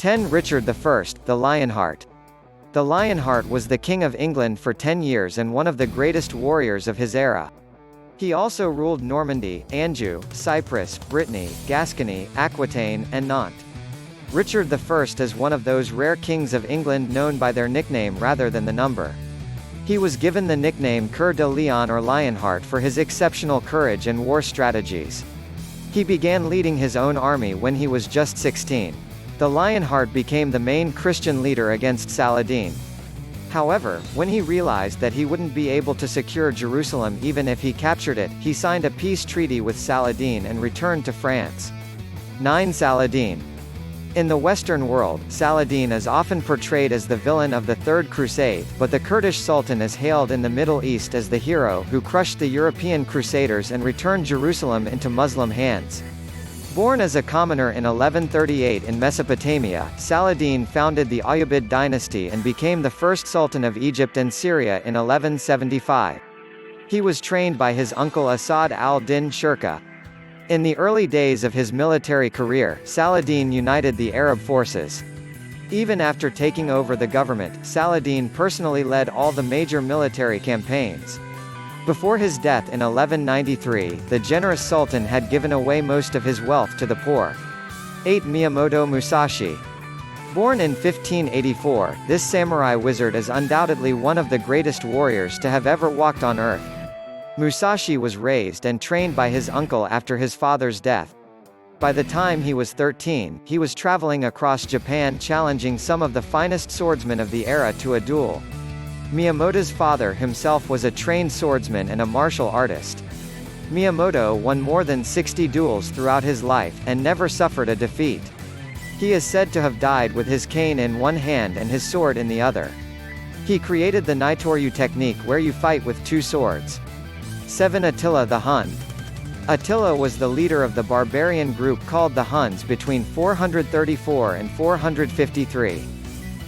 10. Richard I, the Lionheart. The Lionheart was the King of England for 10 years and one of the greatest warriors of his era. He also ruled Normandy, Anjou, Cyprus, Brittany, Gascony, Aquitaine, and Nantes. Richard I is one of those rare kings of England known by their nickname rather than the number. He was given the nickname Coeur de Lion or Lionheart for his exceptional courage and war strategies. He began leading his own army when he was just 16. The Lionheart became the main Christian leader against Saladin. However, when he realized that he wouldn't be able to secure Jerusalem even if he captured it, he signed a peace treaty with Saladin and returned to France. 9. Saladin. In the Western world, Saladin is often portrayed as the villain of the Third Crusade, but the Kurdish Sultan is hailed in the Middle East as the hero who crushed the European Crusaders and returned Jerusalem into Muslim hands. Born as a commoner in 1138 in Mesopotamia, Saladin founded the Ayyubid dynasty and became the first sultan of Egypt and Syria in 1175. He was trained by his uncle Asad al-Din Shirkuh. In the early days of his military career, Saladin united the Arab forces. Even after taking over the government, Saladin personally led all the major military campaigns. Before his death in 1193, the generous sultan had given away most of his wealth to the poor. 8. Miyamoto Musashi. Born in 1584, this samurai wizard is undoubtedly one of the greatest warriors to have ever walked on earth. Musashi was raised and trained by his uncle after his father's death. By the time he was 13, he was traveling across Japan challenging some of the finest swordsmen of the era to a duel. Miyamoto's father himself was a trained swordsman and a martial artist. Miyamoto won more than 60 duels throughout his life, and never suffered a defeat. He is said to have died with his cane in one hand and his sword in the other. He created the Naitoryu technique where you fight with two swords. 7. Attila the Hun. Attila was the leader of the barbarian group called the Huns between 434 and 453.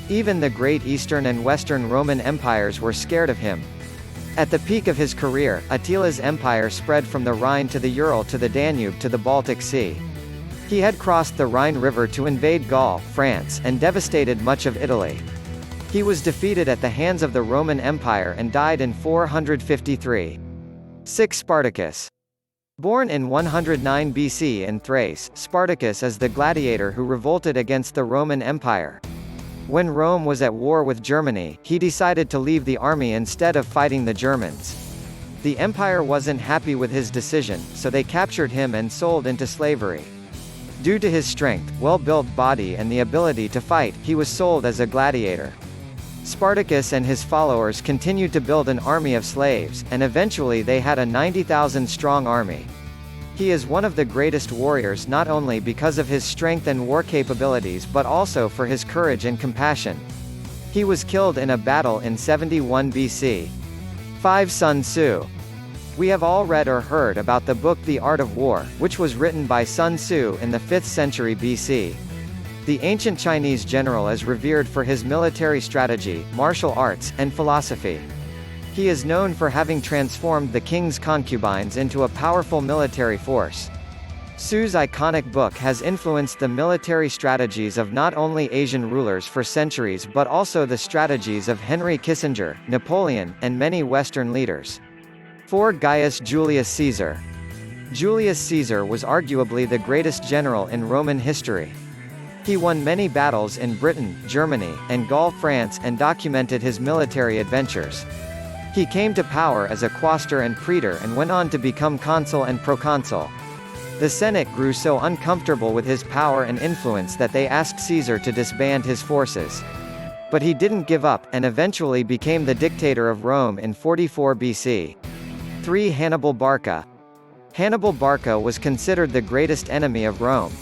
Even the great Eastern and Western Roman empires were scared of him. At the peak of his career, Attila's empire spread from the Rhine to the Ural to the Danube to the Baltic Sea. He had crossed the Rhine River to invade Gaul, France, and devastated much of Italy. He was defeated at the hands of the Roman Empire and died in 453. 6. Spartacus. Born in 109 BC in Thrace, Spartacus is the gladiator who revolted against the Roman Empire. When Rome was at war with Germany, he decided to leave the army instead of fighting the Germans. The empire wasn't happy with his decision, so they captured him and sold into slavery. Due to his strength, well-built body and the ability to fight, he was sold as a gladiator. Spartacus and his followers continued to build an army of slaves, and eventually they had a 90,000-strong army. He is one of the greatest warriors not only because of his strength and war capabilities but also for his courage and compassion. He was killed in a battle in 71 BC. 5. Sun Tzu. We have all read or heard about the book The Art of War, which was written by Sun Tzu in the 5th century BC. The ancient Chinese general is revered for his military strategy, martial arts, and philosophy. He is known for having transformed the king's concubines into a powerful military force. Tzu's iconic book has influenced the military strategies of not only Asian rulers for centuries but also the strategies of Henry Kissinger, Napoleon, and many Western leaders. 4. Gaius Julius Caesar. Julius Caesar was arguably the greatest general in Roman history. He won many battles in Britain, Germany, and Gaul, France, and documented his military adventures. He came to power as a quaestor and praetor and went on to become consul and proconsul. The Senate grew so uncomfortable with his power and influence that they asked Caesar to disband his forces. But he didn't give up, and eventually became the dictator of Rome in 44 BC. 3. Hannibal Barca. Hannibal Barca was considered the greatest enemy of Rome.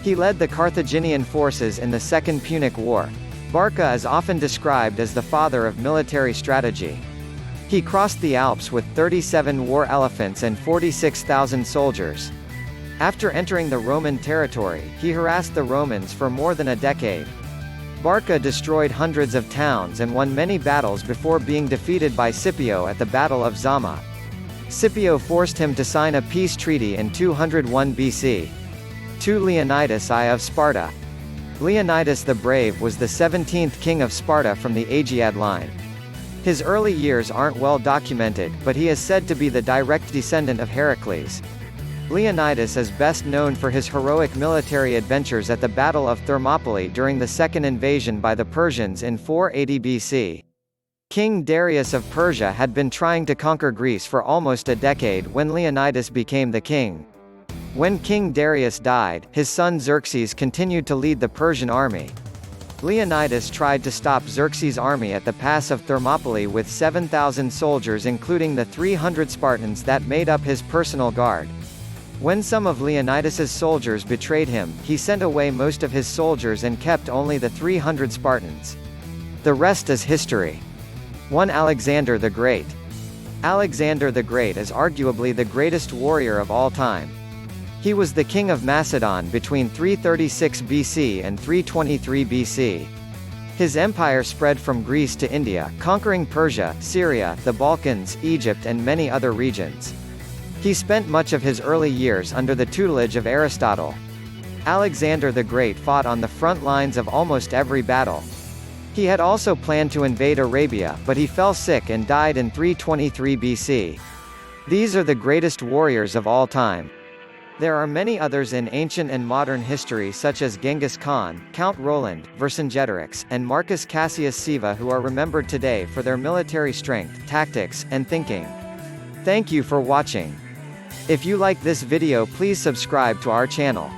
He led the Carthaginian forces in the Second Punic War. Barca is often described as the father of military strategy. He crossed the Alps with 37 war elephants and 46,000 soldiers. After entering the Roman territory, he harassed the Romans for more than a decade. Barca destroyed hundreds of towns and won many battles before being defeated by Scipio at the Battle of Zama. Scipio forced him to sign a peace treaty in 201 BC. 2. Leonidas I of Sparta. Leonidas the Brave was the 17th king of Sparta from the Aegead line. His early years aren't well documented, but he is said to be the direct descendant of Heracles. Leonidas is best known for his heroic military adventures at the Battle of Thermopylae during the second invasion by the Persians in 480 BC. King Darius of Persia had been trying to conquer Greece for almost a decade when Leonidas became the king. When King Darius died, his son Xerxes continued to lead the Persian army. Leonidas tried to stop Xerxes' army at the pass of Thermopylae with 7,000 soldiers, including the 300 Spartans that made up his personal guard. When some of Leonidas's soldiers betrayed him, he sent away most of his soldiers and kept only the 300 Spartans. The rest is history. 1. Alexander the Great. Alexander the Great is arguably the greatest warrior of all time. He was the king of Macedon between 336 BC and 323 BC. His empire spread from Greece to India, conquering Persia, Syria, the Balkans, Egypt and many other regions. He spent much of his early years under the tutelage of Aristotle. Alexander the Great fought on the front lines of almost every battle. He had also planned to invade Arabia, but he fell sick and died in 323 BC. These are the greatest warriors of all time. There are many others in ancient and modern history such as Genghis Khan, Count Roland, Vercingetorix, and Marcus Cassius Siva who are remembered today for their military strength, tactics, and thinking. Thank you for watching. If you like this video, please subscribe to our channel.